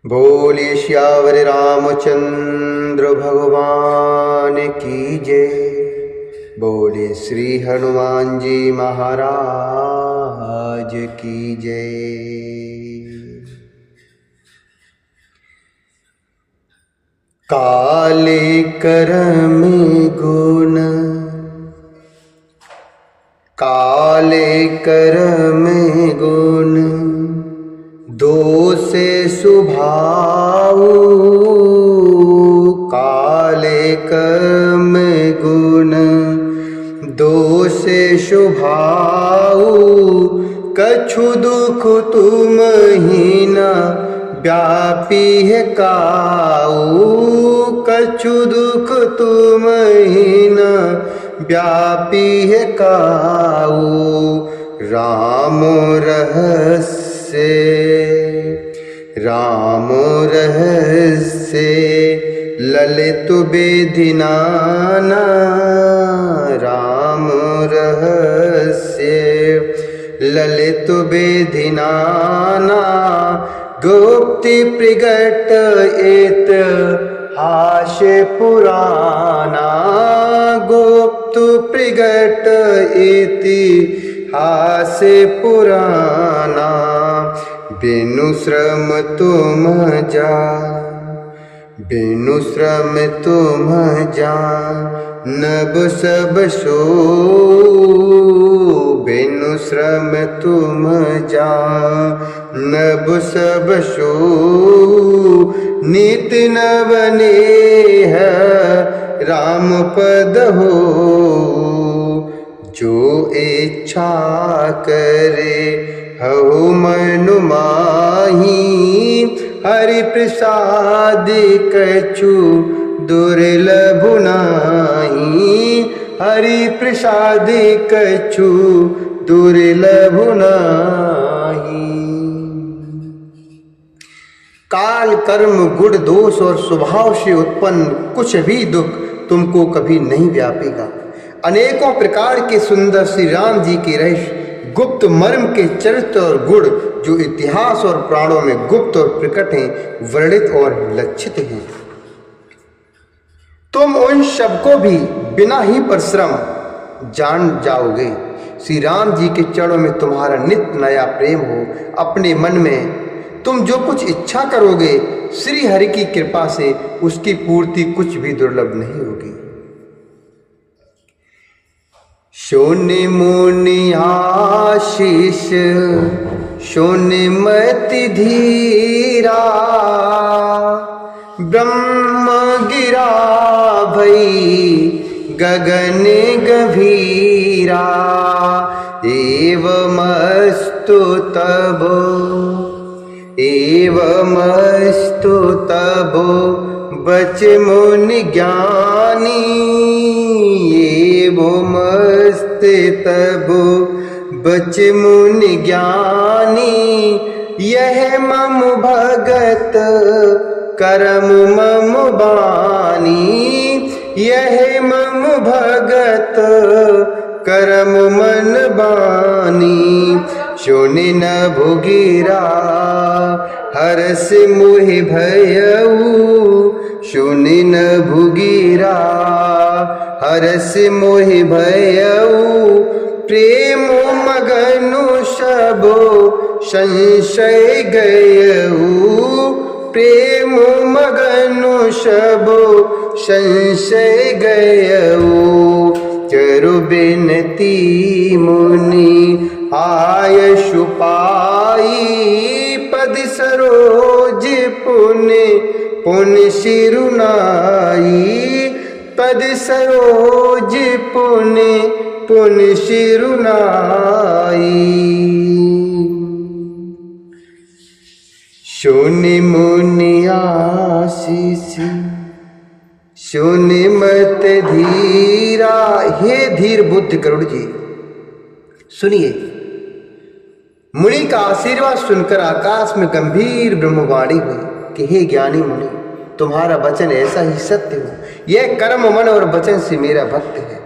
बोलिए श्यावर रामचंद्र भगवान की जय। बोलिए श्री हनुमान जी महाराज की जय। काले करम गुण, काले करम गुण दोषे सुभाऊ। काले कर्म गुण दोषे शुभाऊ। कछु दुख तुम ही न व्यापी है काऊ। कछु दुख तुम ही न व्यापी है काऊ। राम रहस्य, राम रहस्य ललित बेधि नाना। राम रहस्य ललित बेधि नाना। गुप्ति प्रगट एत हास्य पुराना। गुप्त प्रगट इति हास्य पुराना। बिनु श्रम तुम जा, बिनु श्रम तुम जानब सब सो। बिनु श्रम तुम जानब सब सो। नित नवने है राम पद हो। जो इच्छा करे हऊ मनु माही। हरि प्रसाद कछु दुर्लभ नाही। हरि प्रसाद कछु दुर्लभ नाही। काल कर्म गुण दोष और स्वभाव से उत्पन्न कुछ भी दुख तुमको कभी नहीं व्यापेगा। अनेकों प्रकार के सुंदर श्री राम जी के रहस्य, गुप्त मर्म के चरित्र और गुण जो इतिहास और पुराणों में गुप्त और प्रकट हैं, वर्णित और लक्षित हैं, तुम उन सबको भी बिना ही परिश्रम जान जाओगे। श्री राम जी के चरणों में तुम्हारा नित्य नया प्रेम हो। अपने मन में तुम जो कुछ इच्छा करोगे, श्री हरि की कृपा से उसकी पूर्ति कुछ भी दुर्लभ नहीं होगी। शून्य मुनि आशीष शून्य मति धीरा। ब्रह्म गिरा भई गगन गभीरा। एवमस्तु तब, एवमस्तु तब बच मुनि ज्ञानी। एवमस्ते तब बच मुनि ज्ञानी। यह मम भगत करम मम बानी। यह मम भगत करम मन बानी। सुनि न भुगिरा हरस मोहि भयऊ। सुनि न भुगिरा हरस मोहि भयऊ। प्रेम मगनु सबो संशय गयऊ। प्रेम मगनु सबो संशय गयऊ। चरु बिनती मुनि आयशु पाई। पद सरोज पुण्य पुण्य सिरुनाई। पद सरोज पुण्य पुण्य सिरुनाई। शून्य मुनि आशीष शून्य मत धीरा। हे धीर बुद्ध गरुड़ जी, सुनिए। मुनि का आशीर्वाद सुनकर आकाश में गंभीर ब्रह्मवाणी हुई कि हे ज्ञानी मुनि, तुम्हारा वचन ऐसा ही सत्य हो। यह कर्म मन और वचन से मेरा भक्त है।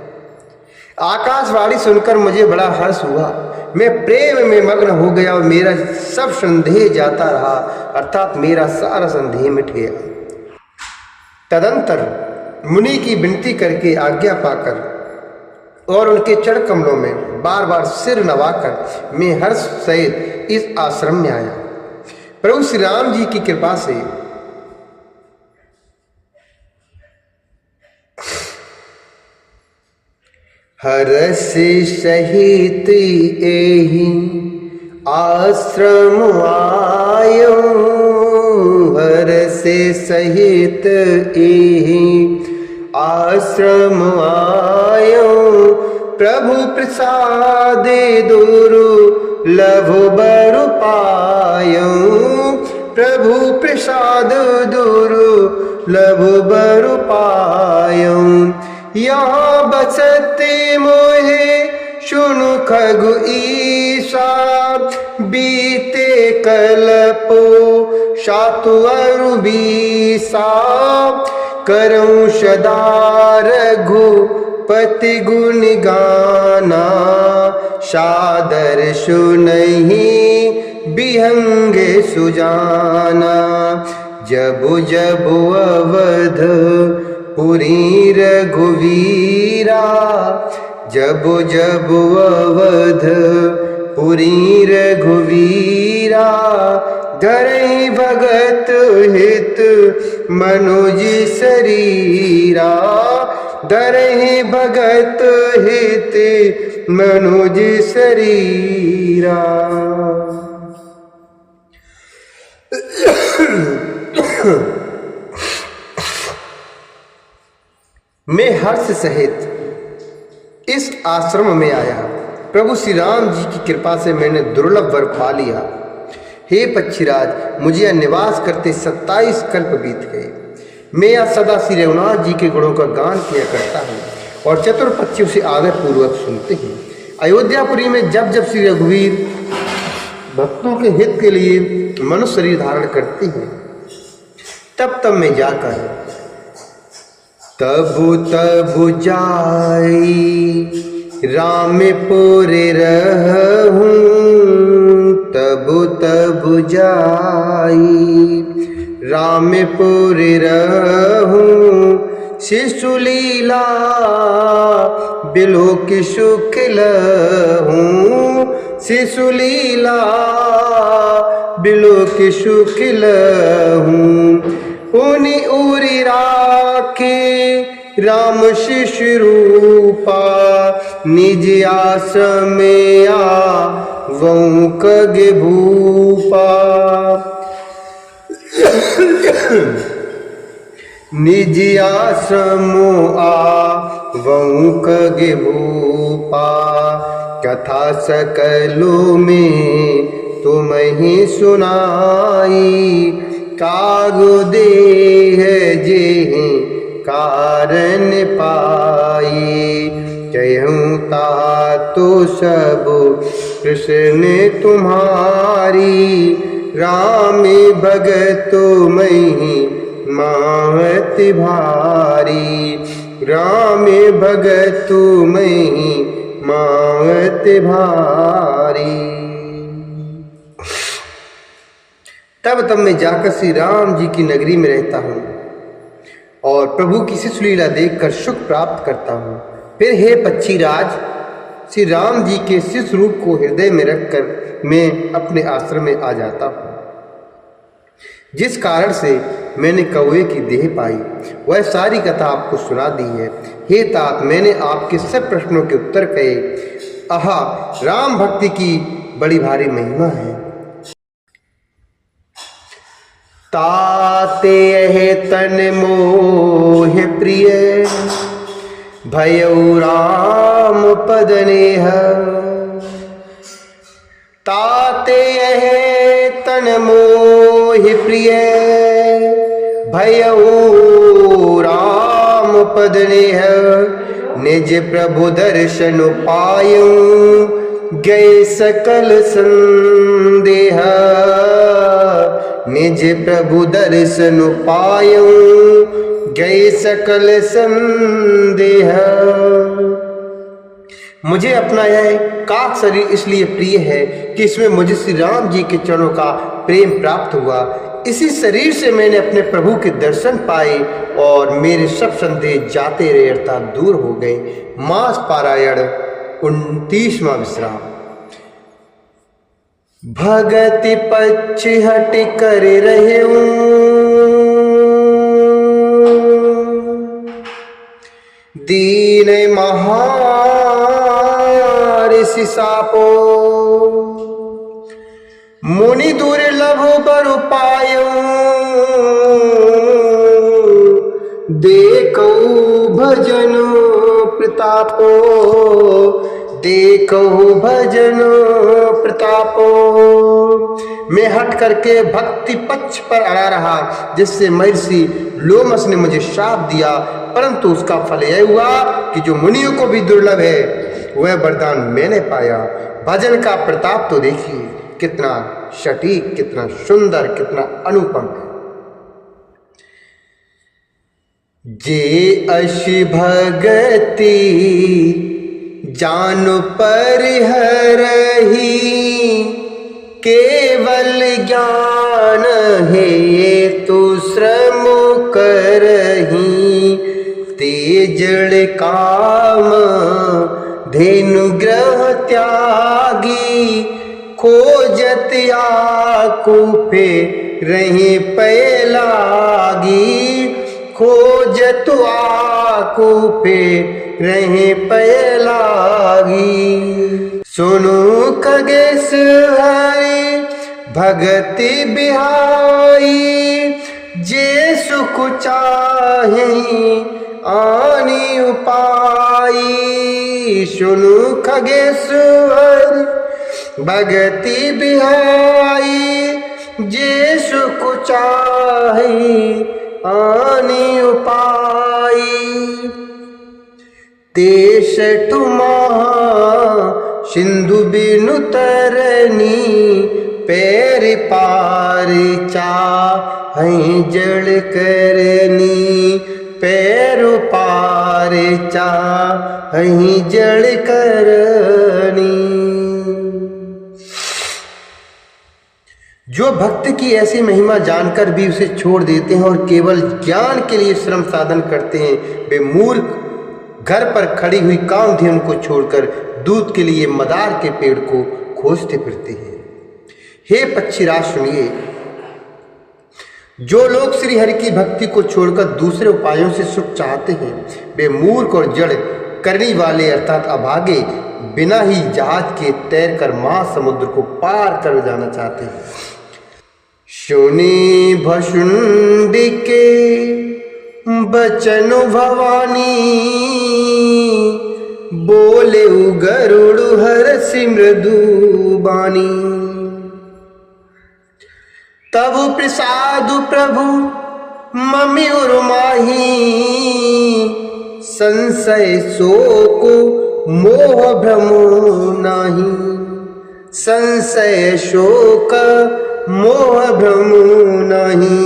आकाशवाणी सुनकर मुझे बड़ा हर्ष हुआ। मैं प्रेम में मग्न हो गया और मेरा सब संदेह जाता रहा, अर्थात मेरा सारा संदेह मिट गया। तदंतर मुनि की विनती करके आज्ञा पाकर और उनके चरण कमलों में बार बार सिर नवाकर मैं हर्ष सहित इस आश्रम में आया। प्रभु श्री राम जी की कृपा से हर्ष सहित एहि आश्रम आयो, हर्ष सहित एहि आश्रम आयो, प्रभु प्रसाद दुर्लभ बरु पायो, प्रभु प्रसाद दुर्लभ बरु पायो। यहाँ बसते मोहे सुनु खगु ईसा, बीते कल्पो सातु अरु बीसा, करऊं सदा रघुपति गुण गाना, सादर सुनहि बिहंगे सुजाना। जबु जबु अवध पुरी रघुवीरा, जबु जबु अवध पुरी रघुवीरा, धरहि भगत हित मनुज शरीरा, धरहि भगत हित मनुज शरीरा। मैं हर्ष सहित इस आश्रम में आया। प्रभु श्री राम जी की कृपा से मैंने दुर्लभ वर पा लिया। हे पक्षीराज, मुझे यह निवास करते 27 कल्प बीत गए। मैं यहाँ सदा श्री रघुनाथ जी के गुणों का गान किया करता हूँ और चतुर पक्षियों से आदर पूर्वक सुनते हैं। अयोध्यापुरी में जब जब श्री रघुवीर भक्तों के हित के लिए मनुष्य शरीर धारण करते हैं, तब तब मैं जाकर तबु तबु जाई रामपुर रहूं, तबु तबु जाई रामपुर रहूं, शिशु लीला बिलोक सुख लहूं, शिशु लीला बिलोक सुख लहूं। उनि उरि राखे राम शिशु रूपा, निज आश्रम आवऊं खगे भूपा, निज आश्रम आवऊं खगे भूपा। कथा सकलों में तुम ही सुनाई, कागो देह जे कारण पाई। कहूँ ता तो सब कृष्ण तुम्हारी, राम भगतो मही मावत भारी, राम भगतो मही मावत भारी। तब तब मैं जाकर श्री राम जी की नगरी में रहता हूँ और प्रभु की शिशु लीला देखकर सुख प्राप्त करता हूँ। फिर हे पक्षीराज, श्री राम जी के शिशु रूप को हृदय में रखकर मैं अपने आश्रम में आ जाता हूँ। जिस कारण से मैंने कौवे की देह पाई, वह सारी कथा आपको सुना दी है। हे तात, मैंने आपके सब प्रश्नों के उत्तर कहे। आहा, राम भक्ति की बड़ी भारी महिमा है। ताते यह तन मोह प्रिय, भयउ राम पद नेह। ताते यह तन मोह प्रिय, भयउ राम पद नेह। निज प्रभु दर्शन पायूं, गए सकल संदेह। निज प्रभु दर्शन पायूं, गए सकल संदेह। मुझे अपना यह काक शरीर इसलिए प्रिय है कि इसमें मुझे श्री राम जी के चरणों का प्रेम प्राप्त हुआ। इसी शरीर से मैंने अपने प्रभु के दर्शन पाए और मेरे सब संदेह जाते रहे अर्थात दूर हो गए। मास पारायण 29वां विश्राम। भगति पक्ष हट कर रहे दीन महाऋषि सापो मुनि दुर्लभ बरु पायो देखो भजन प्रतापो देखो भजन प्रतापो। मैं हट करके भक्ति पक्ष पर अड़ा रहा जिससे महर्षि लोमस ने मुझे शाप दिया, परंतु उसका फल यह हुआ कि जो मुनियों को भी दुर्लभ है वह वरदान मैंने पाया। भजन का प्रताप तो देखिए कितना सटीक, कितना सुंदर, कितना अनुपम है। जे अशि भगति जानु परिहरहि केवल ज्ञान है तो श्रम करहि तेजड़ काम धेनु ग्रह त्यागी खोजत आकुफे रहे पैलागी खोजत आकुफे रहे पैलागी। सुनो खगेश हरि भगति बिहाई जे सुख चाहे आनी उपाई। सुनो खगेश हरि भगति बिहाई जे सुख चाहे आनी उपाई। देश तुम्हा सिंधु बिनु तरनी पैर पार चाहे जड़ करनी पैर पार चाहे जड़ करनी। जो भक्त की ऐसी महिमा जानकर भी उसे छोड़ देते हैं और केवल ज्ञान के लिए श्रम साधन करते हैं, वे मूर्ख घर पर खड़ी हुई कामधेनु को छोड़कर दूध के लिए मदार के पेड़ को खोजते फिरते हैं। हे पक्षीराज सुनिए, जो लोग श्री हरि की भक्ति को छोड़कर दूसरे उपायों से सुख चाहते हैं वे मूर्ख और जड़ करने वाले अर्थात अभागे बिना ही जहाज के तैरकर महासमुद्र को पार कर जाना चाहते हैं। सुनी भशुंडी के बचन भवानी बोले गरुड़ हर सिमृदु बानी। तब प्रसाद प्रभु ममि उर्माही संशय शोक मोह भ्रम नाही। संशय शोक मोह भ्रम नाही।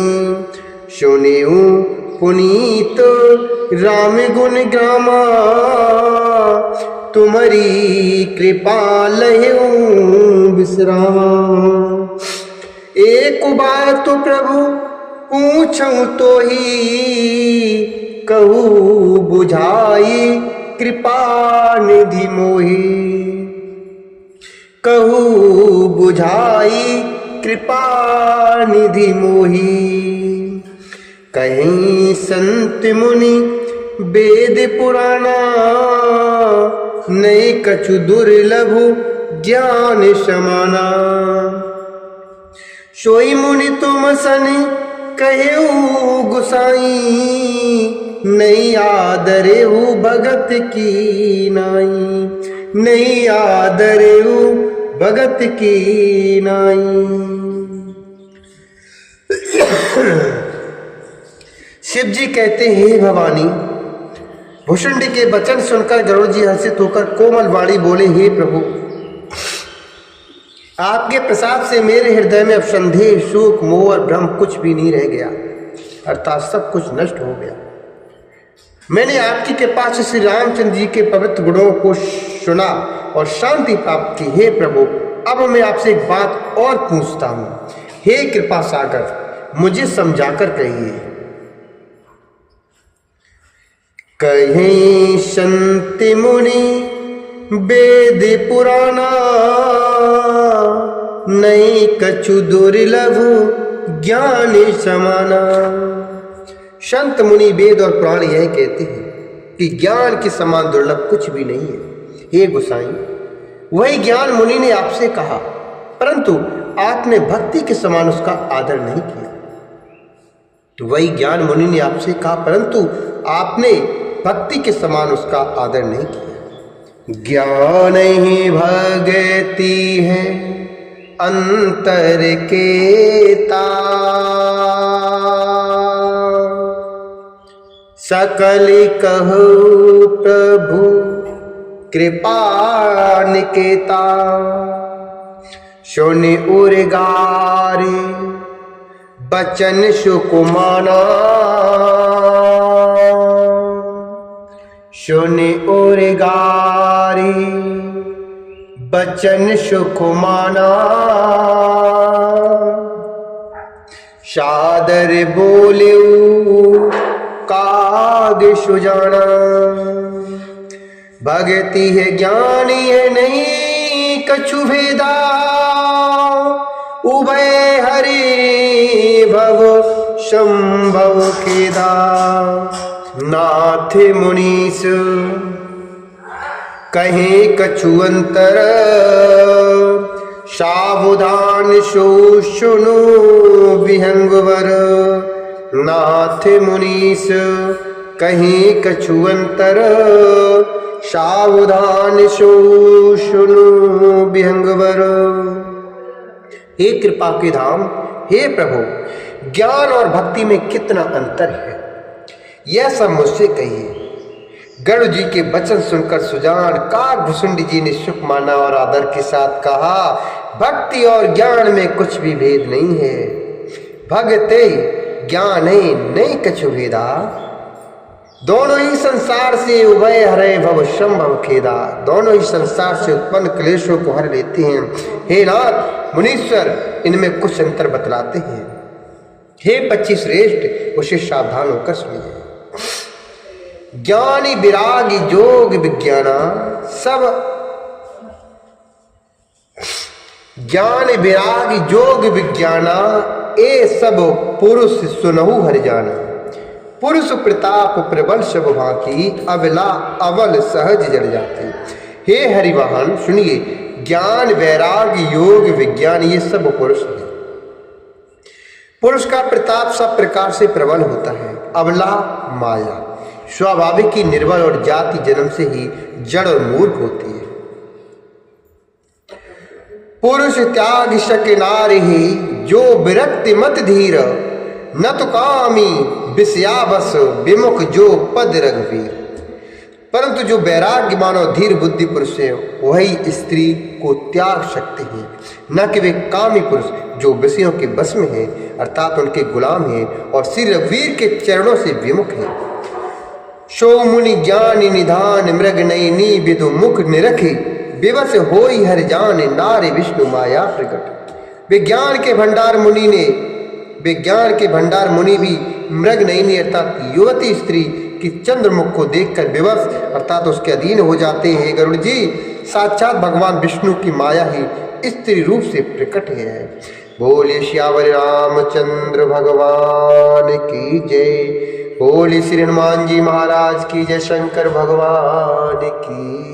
सुनियो पुनीत राम गुण गामा तुम्हारी कृपा लहु विश्रामा। एक बार तो प्रभु पूछूं तो ही कहूँ बुझाई कृपा निधि मोही। कहूँ बुझाई कृपा निधि मोही। कहीं संत मुनि वेद पुराना नहीं कछु दुर्लभ ज्ञान समाना। सोई मुनि तुम सने कहेऊ गुसाई नहीं आदरेऊ भगत की नाई। नहीं आदरेऊ भगत की नाई। शिव जी कहते हैं, हे भवानी, भुषुंडी के वचन सुनकर गरुड़ जी हर्षित होकर कोमल वाणी बोले, हे प्रभु, आपके प्रसाद से मेरे हृदय में अब संदेह शोक मोह और भ्रम कुछ भी नहीं रह गया, अर्थात सब कुछ नष्ट हो गया। मैंने आपकी कृपा से श्री रामचंद्र जी के पवित्र गुणों को सुना और शांति प्राप्त की। हे प्रभु, अब मैं आपसे एक बात और पूछता हूँ। हे कृपा सागर, मुझे समझाकर कहिए। कहीं संत मुनि वेद पुराना, नहीं कछु दुर्लभ ज्ञान समाना। संत मुनि वेद और पुराण यह कहते हैं कि ज्ञान के समान दुर्लभ कुछ भी नहीं है। हे गोसाई, वही ज्ञान मुनि ने आपसे कहा, परंतु आपने भक्ति के समान उसका आदर नहीं किया। तो वही ज्ञान मुनि ने आपसे कहा, परंतु आपने भक्ति के समान उसका आदर नहीं किया। ज्ञान ही भगति है अंतर के तार, सकल कहु प्रभु कृपा निकेता। सुन उर्गारे बचन सुकुमाना, सुन उर्गारे बचन सुकुमाना। सादर बोलियो काग सुजाना, भगति है ज्ञानी है नहीं कछु भेदा। उभय हरि भव संभव खेदा, नाथ मुनीस कहीं कछु अंतर। सावधान सो सुनो विहंगवर, नाथ मुनीस कहीं कछु अंतर। सावधान सो सुनो विहंगवर। हे कृपा के धाम, हे प्रभु, ज्ञान और भक्ति में कितना अंतर है, यह सब मुझसे कहिए। गरुड़ जी के वचन सुनकर सुजान काकभुसुंडी जी ने सुख माना और आदर के साथ कहा, भक्ति और ज्ञान में कुछ भी भेद नहीं है। भगते ज्ञान नहीं कछु भेदा, दोनों ही संसार से उभय हरे भव संभव खेदा। दोनों ही संसार से उत्पन्न क्लेशों को हर लेते हैं। हे नाथ मुनीश्वर, इनमें कुछ अंतर बतलाते हैं। हे 25 श्रेष्ठ, उसे सावधान होकर सुनिए। ज्ञानी विरागी जोग विज्ञाना सब, ज्ञान विरागी जोग विज्ञाना ए सब पुरुष सुनहु हर जाना। पुरुष प्रताप प्रबल सब भांति, अबला अबल सहज जड़ जाती। हे हरिवाहन सुनिए, ज्ञान वैराग योग विज्ञान ये सब पुरुष है। पुरुष का प्रताप सब प्रकार से प्रबल होता है। अबला माया स्वाभाविक ही निर्बल और जाति जन्म से ही जड़ और मूर्ख होती है। पुरुष त्याग शक नारी ही, जो विरक्ति मत धीर। न तो कामी विषयावश विमुख, जो पद रघुवीर। परंतु जो वैराग्य मानव धीर बुद्धि पुरुष है, वही स्त्री को त्याग सकते हैं। न कि वे कामी पुरुष जो विषयों के बस में हैं, अर्थात उनके गुलाम हैं और श्री रघुवीर के चरणों से विमुख हैं। सो मुनि ज्ञान निधान, मृग नयनी विदु मुख निरखे। विवश होई हर जान, नारी विष्णु माया प्रकट। विज्ञान के भंडार मुनि भी मृग नयनी अर्थात युवती स्त्री की चंद्रमुख को देखकर विवश अर्थात उसके अधीन हो जाते हैं। गरुड़ जी, साक्षात भगवान विष्णु की माया ही स्त्री रूप से प्रकट है। बोले श्यावर रामचंद्र भगवान की जय। बोले श्री हनुमान जी महाराज की जय। शंकर भगवान की